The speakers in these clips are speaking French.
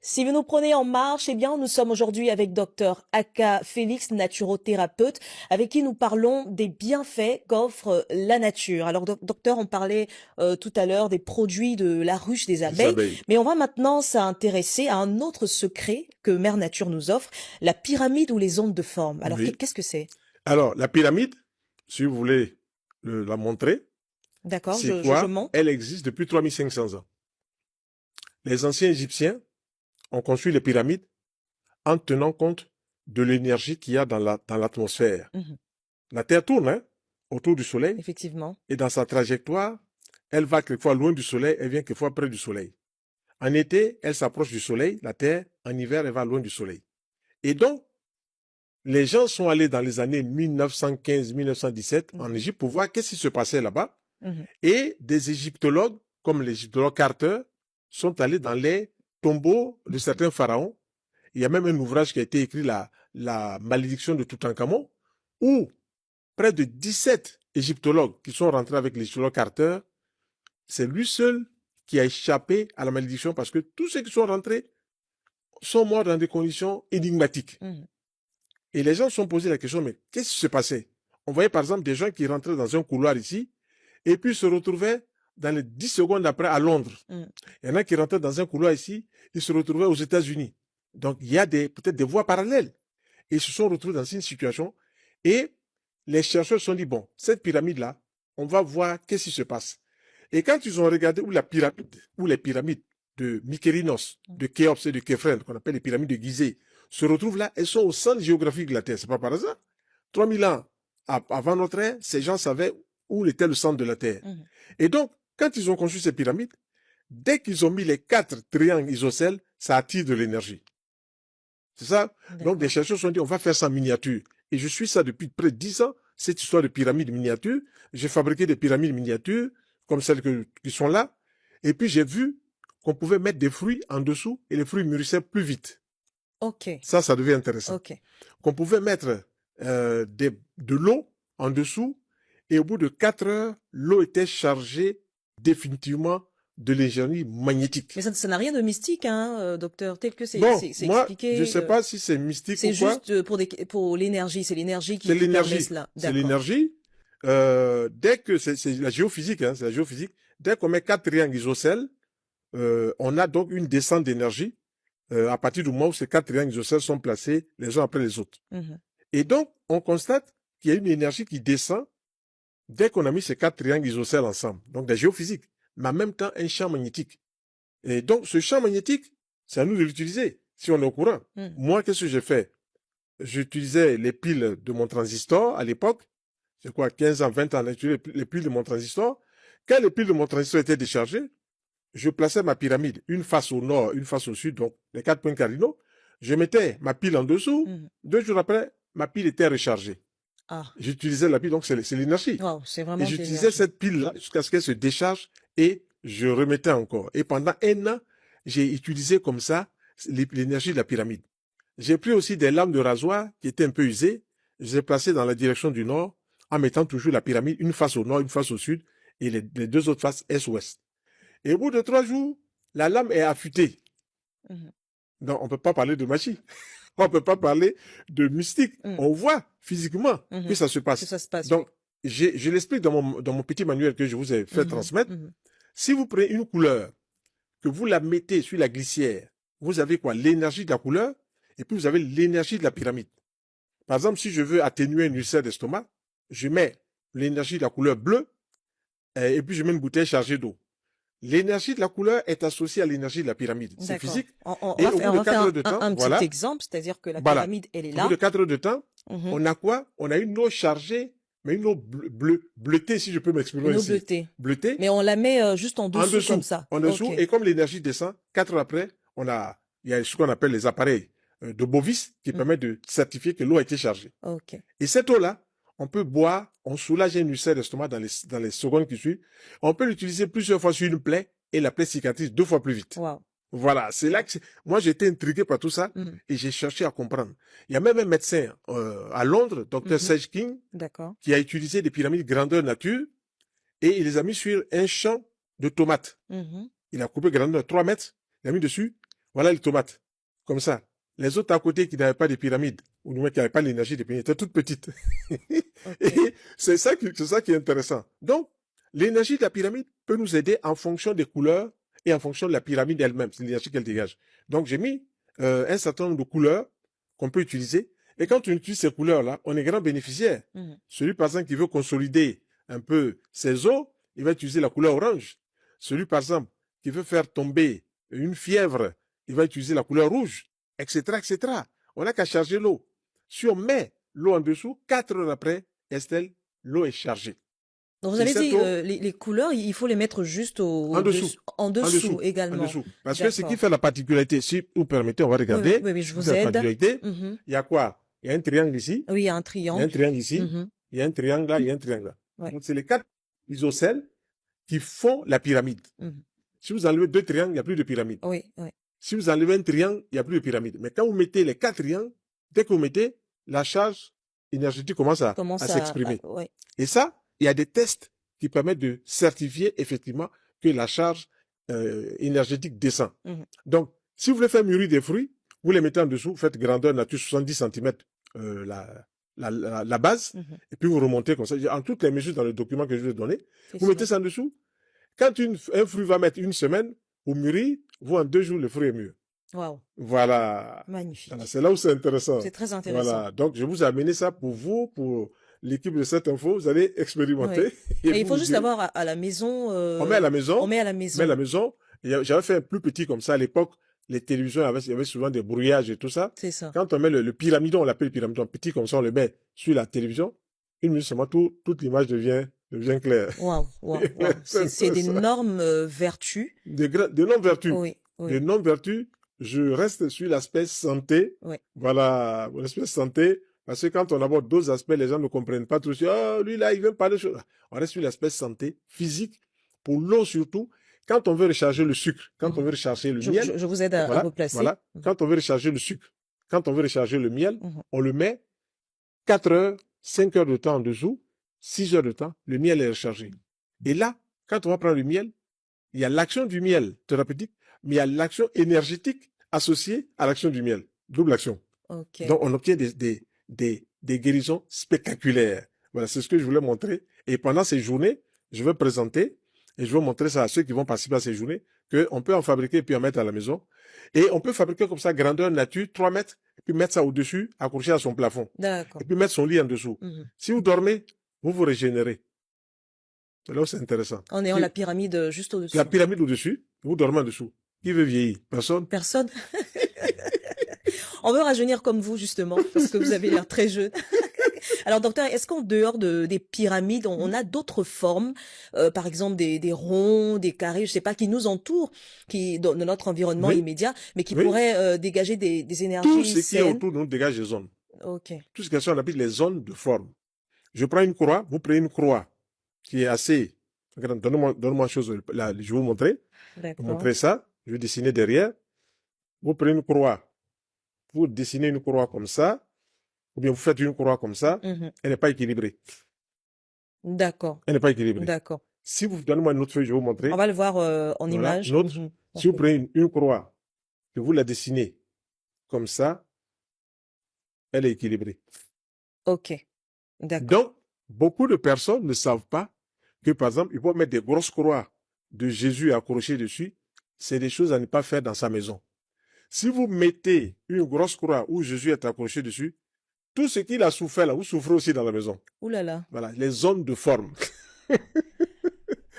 Si vous nous prenez en marche, eh bien, nous sommes aujourd'hui avec Dr Aka Félix, naturothérapeute, avec qui nous parlons des bienfaits qu'offre la nature. Alors, docteur, on parlait tout à l'heure des produits de la ruche des Les abeilles, abeilles. mais on va maintenant s'intéresser à un autre secret que Mère Nature nous offre, la pyramide ou les ondes de forme. Alors, Oui. qu'est-ce que c'est? Alors, la pyramide, si vous voulez la montrer, D'accord, c'est je quoi? montre. Elle existe depuis 3500 ans. Les anciens Égyptiens ont construit les pyramides en tenant compte de l'énergie qu'il y a dans l'atmosphère. Mhm, La Terre tourne autour du Soleil effectivement. et dans sa trajectoire, elle va quelquefois loin du Soleil, elle vient quelquefois près du Soleil. En été, elle s'approche du Soleil, la Terre. En hiver, elle va loin du Soleil. Et donc, les gens sont allés dans les années 1915-1917 en Égypte pour voir qu'est-ce qui se passait là-bas. Mhm. Et des égyptologues, comme l'égyptologue Carter, sont allés dans les tombeaux de certains pharaons. Il y a même un ouvrage qui a été écrit, la malédiction de Toutankhamon, où près de 17 égyptologues qui sont rentrés avec l'égyptologue Carter, c'est lui seul qui a échappé à la malédiction parce que tous ceux qui sont rentrés sont morts dans des conditions énigmatiques. Mhm. Et les gens se sont posé la question, mais qu'est-ce qui se passait? On voyait par exemple des gens qui rentraient dans un couloir ici et puis se retrouvaient dans les 10 secondes après à Londres. Mhm. Il y en a qui rentraient dans un couloir ici, ils se retrouvaient aux États-Unis. Donc il y a peut-être des voies parallèles. Et ils se sont retrouvés dans une situation et les chercheurs se sont dit, bon, cette pyramide-là, on va voir qu'est-ce qui se passe. Et quand ils ont regardé où les pyramides de Mykérinos, de Khéops et de Képhren, qu'on appelle les pyramides de Gizeh, se retrouvent là, elles sont au centre géographique de la Terre. C'est pas par hasard. 3000 ans avant notre ère, ces gens savaient où était le centre de la Terre. Mhm. Et donc, quand ils ont construit ces pyramides, dès qu'ils ont mis les 4 triangles isocèles, ça attire de l'énergie. C'est ça? Donc, des chercheurs se sont dit, on va faire ça en miniature. Et je suis ça depuis près de 10 ans, cette histoire de pyramides miniatures. J'ai fabriqué des pyramides miniatures, comme celles qui sont là. Et puis, j'ai vu qu'on pouvait mettre des fruits en dessous et les fruits mûrissaient plus vite. Ok, Ça devient intéressant. ok. Qu'on pouvait mettre de l'eau en dessous et au bout de 4 heures, l'eau était chargée définitivement de l'énergie magnétique. Mais ça n'a rien de mystique, hein, docteur, tel que Bon, c'est moi, je ne expliqué. sais pas si c'est mystique C'est ou quoi. juste pour l'énergie, c'est l'énergie C'est qui permet l'énergie. cela. C'est D'accord. l'énergie. Dès que c'est la géophysique, c'est la géophysique. Dès qu'on met 4 triangles isocèles, on a donc une descente d'énergie à partir du moment où ces 4 triangles isocèles sont placés les uns après les autres. Mhm. Et donc, on constate qu'il y a une énergie qui descend dès qu'on a mis ces 4 triangles isocèles ensemble. Donc, de la géophysique, mais en même temps un champ magnétique. Et donc, ce champ magnétique, c'est à nous de l'utiliser, si on est au courant. Mhm. Moi, qu'est-ce que j'ai fait? J'utilisais les piles de mon transistor à l'époque. C'est quoi, 15 ans, 20 ans, j'utilisais les piles de mon transistor. Quand les piles de mon transistor étaient déchargées, je plaçais ma pyramide, une face au nord, une face au sud, donc les 4 points cardinaux. Je mettais ma pile en dessous. Mhm. 2 jours après, ma pile était rechargée. Ah, J'utilisais la pile, donc c'est l'énergie. wow, c'est Et vraiment de j'utilisais l'énergie. cette pile-là jusqu'à ce qu'elle se décharge et je remettais encore. Et pendant un an, j'ai utilisé comme ça l'énergie de la pyramide. J'ai pris aussi des lames de rasoir qui étaient un peu usées. Je les ai placées dans la direction du nord en mettant toujours la pyramide, une face au nord, une face au sud et les 2 autres faces est-ouest. Et au bout de 3 jours, la lame est affûtée. Mhm. Donc, on ne peut pas parler de magie. On ne peut pas parler de mystique. Mhm. On voit physiquement Mhm. que ça se Que passe. ça se passe, Donc, je l'explique dans mon petit manuel que je vous ai fait oui. transmettre. Mhm. Si vous prenez une couleur, que vous la mettez sur la glissière, vous avez quoi? L'énergie de la couleur et puis vous avez l'énergie de la pyramide. Par exemple, si je veux atténuer une ulcère d'estomac, je mets l'énergie de la couleur bleue et puis je mets une bouteille chargée d'eau. L'énergie de la couleur est associée à l'énergie de la pyramide. C'est D'accord. physique. On Et va au bout faire, de on va 4 faire heures de temps, un petit voilà, exemple, c'est-à-dire que la voilà. pyramide, elle est Au bout là. de 4 heures de temps, Mhm. on a quoi? On a une eau chargée, mais une eau bleutée, si je peux m'exprimer Une eau ainsi. bleutée. Bleutée, Mais on la met juste en en dessous comme dessous. ça. En Ok. dessous. Et comme l'énergie descend, 4 heures après, il y a ce qu'on appelle les appareils de Bovis qui Mhm. permettent de certifier que l'eau a été chargée. Ok. Et cette eau-là, on peut boire, on soulage une ulcère d'estomac dans les secondes qui suivent. On peut l'utiliser plusieurs fois sur une plaie et la plaie cicatrise 2 fois plus vite. Wow. Voilà, c'est là que moi j'étais intrigué par tout ça Mhm. et j'ai cherché à comprendre. Il y a même un médecin à Londres, Dr. Mhm. Sage King, D'accord. qui a utilisé des pyramides grandeur nature et il les a mis sur un champ de tomates. Mhm. Il a coupé grandeur 3 mètres, il a mis dessus. Voilà les tomates. Comme ça. Les autres à côté qui n'avaient pas de pyramide, ou du moins qui n'avaient pas l'énergie des pyramide, étaient toutes petites. Et Ok. c'est ça qui est intéressant. Donc, l'énergie de la pyramide peut nous aider en fonction des couleurs et en fonction de la pyramide elle-même, c'est l'énergie qu'elle dégage. Donc, j'ai mis un certain nombre de couleurs qu'on peut utiliser. Et quand on utilise ces couleurs-là, on est grand bénéficiaire. Mhm. Celui, par exemple, qui veut consolider un peu ses os, il va utiliser la couleur orange. Celui, par exemple, qui veut faire tomber une fièvre, il va utiliser la couleur rouge, etc., etc. On n'a qu'à charger l'eau. Si on met l'eau en dessous, 4 heures après, Estelle, l'eau est chargée. Donc vous Et avez cette dit eau, les couleurs, il faut les mettre juste en dessous, en en dessous dessous, en également. dessous. Parce que ce qui D'accord. fait la particularité, si vous permettez, on va Oui, oui, regarder, oui, oui, ce je qui vous fait la aide. particularité, Mhm. il y a quoi? Il y a un triangle ici, Oui, il y a un il y a un triangle. triangle ici, Mhm. il y a un triangle là, il y a un triangle là. Ouais. Donc, c'est les 4 isocèles qui font la pyramide. Mhm. Si vous enlevez 2 triangles, il n'y a plus de pyramide. Oui, oui. Si vous enlevez un triangle, il n'y a plus de pyramide. Mais quand vous mettez les 4 triangles, dès que vous mettez, la charge énergétique commence à Commence s'exprimer. ouais. Et ça, il y a des tests qui permettent de certifier effectivement que la charge énergétique descend. Mhm. Donc, si vous voulez faire mûrir des fruits, vous les mettez en dessous, faites grandeur nature 70 cm la base, Mhm. et puis vous remontez comme ça. En toutes les mesures dans le document que je vous ai donné, C'est vous ça. mettez ça en dessous. Quand un fruit va mettre une semaine pour mûrir, vous, en 2 jours, le fruit est mûr. Waouh, Voilà. magnifique. Voilà, c'est là où c'est intéressant. C'est très intéressant. Voilà. Donc, je vous ai amené ça pour vous, pour l'équipe de cette info. Vous allez expérimenter. Ouais. Et Et il vous faut me juste direz. l'avoir à la maison. On met à la maison. On met à la On met à maison. la maison. J'avais fait un plus petit comme ça à l'époque. Les télévisions, il y avait souvent des brouillages et tout ça. C'est ça. Quand on met le pyramidon, on l'appelle pyramidon petit comme ça, on le met sur la télévision. Une minute seulement, toute l'image devient claire. Waouh, waouh, waouh. C'est d'énormes vertus. D'énormes vertus. Oui, oui. D'énormes vertus. Je reste sur l'aspect santé. Oui. Voilà, l'aspect santé. Parce que quand on aborde d'autres aspects, les gens ne comprennent pas trop. Oh, lui là, il veut parler de choses. On reste sur l'aspect santé, physique, pour l'eau surtout. Quand on veut recharger le sucre, quand on veut recharger le miel, Je vous aide à voilà, replacer. voilà. Quand on veut recharger le sucre, quand on veut recharger le miel, Mhm. on le met 4 heures, 5 heures de temps en dessous, 6 heures de temps, le miel est rechargé. Et là, quand on va prendre le miel, il y a l'action du miel thérapeutique, mais il y a l'action énergétique associée à l'action du miel. Double action. Ok. Donc, on obtient des guérisons spectaculaires. Voilà, c'est ce que je voulais montrer. Et pendant ces journées, je vais présenter et je vais montrer ça à ceux qui vont participer à ces journées, qu'on peut en fabriquer et puis en mettre à la maison. Et on peut fabriquer comme ça, grandeur nature, 3 mètres, et puis mettre ça au-dessus, accroché à son plafond. D'accord. Et puis mettre son lit en dessous. Mhm. Si vous dormez, vous vous régénérez. C'est là où c'est intéressant. En ayant la pyramide juste au-dessus. La pyramide au-dessus, vous dormez en dessous. Qui veut vieillir? Personne? Personne. On veut rajeunir comme vous, justement, parce que vous avez l'air très jeune. Alors, docteur, est-ce qu'en dehors des pyramides, on a d'autres formes, par exemple des ronds, des carrés, je sais pas, qui nous entourent, dans notre environnement Oui. immédiat, mais qui Oui. pourraient dégager des énergies Tout ce qui est saines? autour de nous dégage des zones. Ok. Tout ce qu'on appelle les zones de forme. Je prends une croix, vous prenez une croix qui est assez... Regarde, donne-moi une chose, là, je vais vous montrer. Je vais D'accord. vous montrer ça. Je vais dessiner derrière. Vous prenez une croix. Vous dessinez une croix comme ça. Ou bien vous faites une croix comme ça. Mhm. Elle n'est pas équilibrée. D'accord. Elle n'est pas équilibrée. D'accord. Si vous donnez-moi une autre feuille, je vais vous montrer. On va le voir en Voilà, image. une autre. Mhm. Si vous Ok. prenez une croix, que vous la dessinez comme ça, elle est équilibrée. Ok. D'accord. Donc, beaucoup de personnes ne savent pas que, par exemple, ils peuvent mettre des grosses croix de Jésus accrochées dessus. C'est des choses à ne pas faire dans sa maison. Si vous mettez une grosse croix où Jésus est accroché dessus, tout ce qu'il a souffert là, vous souffrez aussi dans la maison. Ouh là là. Voilà, les zones de forme.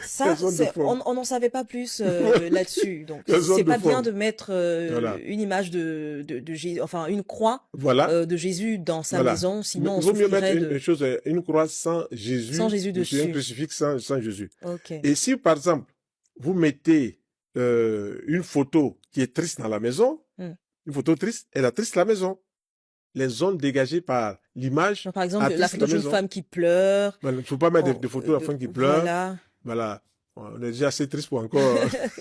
Ça, Les zones de forme. on n'en savait pas plus là-dessus. Donc, Les zones c'est de pas bien forme. de mettre Voilà. une image de Jésus, enfin une croix Voilà. de Jésus dans sa Voilà. maison, sinon on Il vaut mieux souffrirait mettre une chose, une croix sans Jésus, sans Jésus dessus, un dessus. crucifix sans Jésus. Ok. Et si, par exemple, vous mettez une photo qui est triste dans la maison, Hmm. une photo triste, elle attriste la maison. Les zones dégagées par l'image Donc, par exemple, la attristent photo la d'une maison. femme qui pleure. Il ne faut pas mettre des photos de la femme qui pleure. Voilà. Voilà. On est déjà assez triste pour encore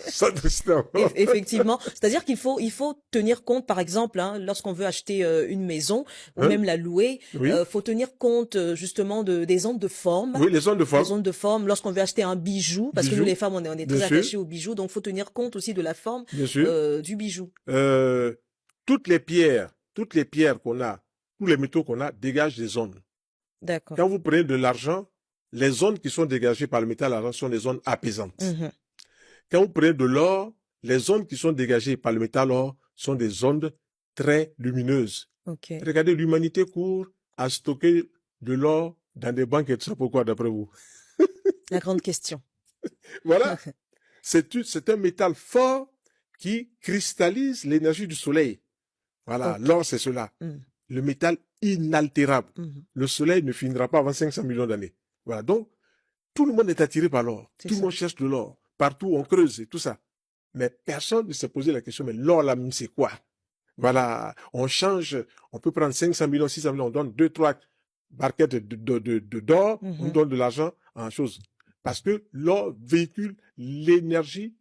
s'entrister encore. Effectivement, c'est-à-dire il faut tenir compte, par exemple, hein, lorsqu'on veut acheter une maison ou Hein? même la louer, Oui, faut tenir compte justement des ondes de forme. oui, les zones de Les forme, ondes de forme, lorsqu'on veut acheter un bijou, parce que nous les bijoux, femmes on est bien très sûr, attachées aux bijoux, donc faut tenir compte aussi de la forme bien sûr. du bijou. Euh, toutes les pierres qu'on a, tous les métaux qu'on a dégagent des ondes. D'accord. Quand vous prenez de l'argent, les ondes qui sont dégagées par le métal argent sont des ondes apaisantes. Mhm. Quand vous prenez de l'or, les ondes qui sont dégagées par le métal or sont des ondes très lumineuses. Ok. Regardez, l'humanité court à stocker de l'or dans des banques et tout ça. Pourquoi, d'après vous? La grande question. Voilà. C'est un métal fort qui cristallise l'énergie du soleil. Voilà. Ok. L'or, c'est cela. Mhm. Le métal inaltérable. Mhm. Le soleil ne finira pas avant 500 millions d'années. Voilà. Donc, tout le monde est attiré par l'or. C'est Tout le ça. monde cherche de l'or. Partout, on creuse et tout ça. Mais personne ne s'est posé la question, mais l'or là, c'est quoi? Voilà, on change, on peut prendre 500 millions, 600 millions, on donne 2, 3 barquettes d'or, on Mhm. donne de l'argent en chose. Parce que l'or véhicule l'énergie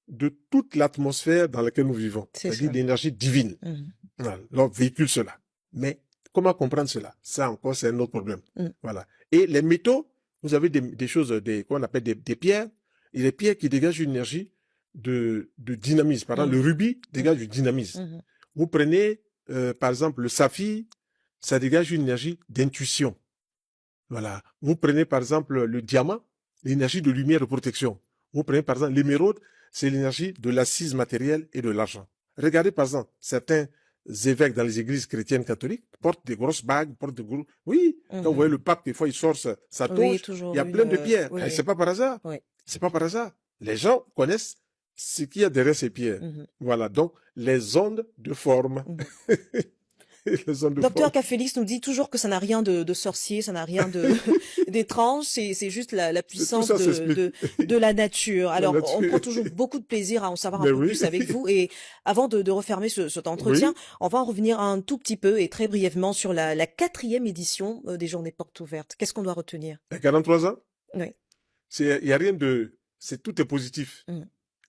de toute l'atmosphère dans laquelle nous vivons. C'est C'est-à-dire ça. l'énergie divine. Mhm. Voilà, l'or véhicule cela. Mais comment comprendre cela? Ça encore, c'est un autre problème. Mhm. Voilà. Et les métaux, vous avez des choses, qu'on appelle des pierres, et les pierres qui dégagent une énergie de dynamisme. Par exemple, Mhm. le rubis dégage du dynamisme. Mhm. Vous prenez, par exemple, le saphir, ça dégage une énergie d'intuition. Voilà. Vous prenez, par exemple, le diamant, l'énergie de lumière de protection. Vous prenez, par exemple, l'émeraude, c'est l'énergie de l'assise matérielle et de l'argent. Regardez, par exemple, certains évêques dans les églises chrétiennes catholiques portent des grosses bagues, portent des gros... Oui, quand vous Mhm. voyez le pape, des fois, il sort sa Oui, toge, il y toujours a une. plein de pierres. Oui, Et c'est oui. pas par hasard. Oui. C'est pas par hasard. Les gens connaissent ce qu'il y a derrière ces pierres. Mhm. Voilà, donc les ondes de forme. Mhm. Les ondes de Docteur forme. K. nous dit toujours que ça n'a rien de sorcier, ça n'a rien de d'étrange, c'est juste la Tout puissance ça s'explique. de la nature. La Alors, on nature. prend toujours beaucoup de plaisir à en savoir un Mais peu oui, plus avec vous. Et avant de refermer cet entretien, oui, on va en revenir un tout petit peu et très brièvement sur la 4e édition des Journées Portes Ouvertes. Qu'est-ce qu'on doit retenir? à 43 ans, Oui. il y a rien de, tout est positif. Mm.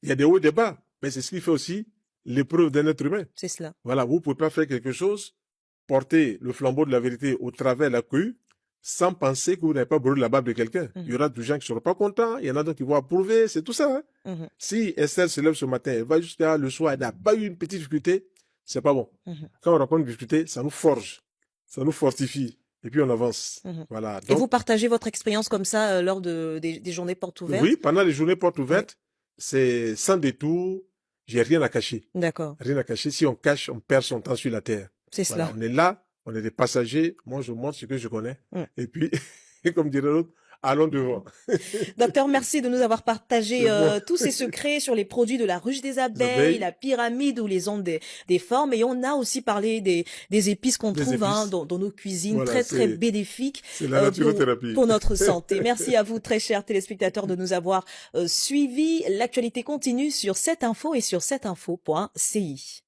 Il y a des hauts et des bas, mais c'est ce qui fait aussi l'épreuve d'un être humain. C'est cela. Voilà, vous pouvez pas faire quelque chose, porter le flambeau de la vérité au travers de la queue, sans penser que vous n'avez pas brûlé la barbe de quelqu'un. Il y aura des gens qui seront pas contents, il y en a d'autres qui vont approuver, c'est tout ça. Hein? Mhm. Si Esther se lève ce matin, elle va jusqu'à le soir, elle n'a pas eu une petite difficulté, c'est pas bon. Mhm. Quand on rencontre une difficulté, ça nous forge, ça nous fortifie, et puis on avance. Mhm. Voilà. Et vous Donc, partagez votre expérience comme ça lors des Journées Portes Ouvertes? oui, pendant les journées portes Oui. ouvertes, c'est sans détour, j'ai rien à cacher. D'accord. Rien à cacher. Si on cache, on perd son temps sur la terre. C'est Voilà, cela. on est là, on est des passagers. Moi, je montre ce que je connais. Mm. Et puis, comme dirait l'autre, allons devant. Docteur, merci de nous avoir partagé C'est bon. tous ces secrets sur les produits de la ruche des Les abeilles, abeilles, la pyramide ou les ondes des formes. Et on a aussi parlé des épices qu'on des trouve épices. dans nos cuisines, Voilà, très très c'est bénéfiques la naturothérapie. pour notre santé. Merci à vous, très chers téléspectateurs, de nous avoir suivis. L'actualité continue sur cette info et sur cetteinfo.ci.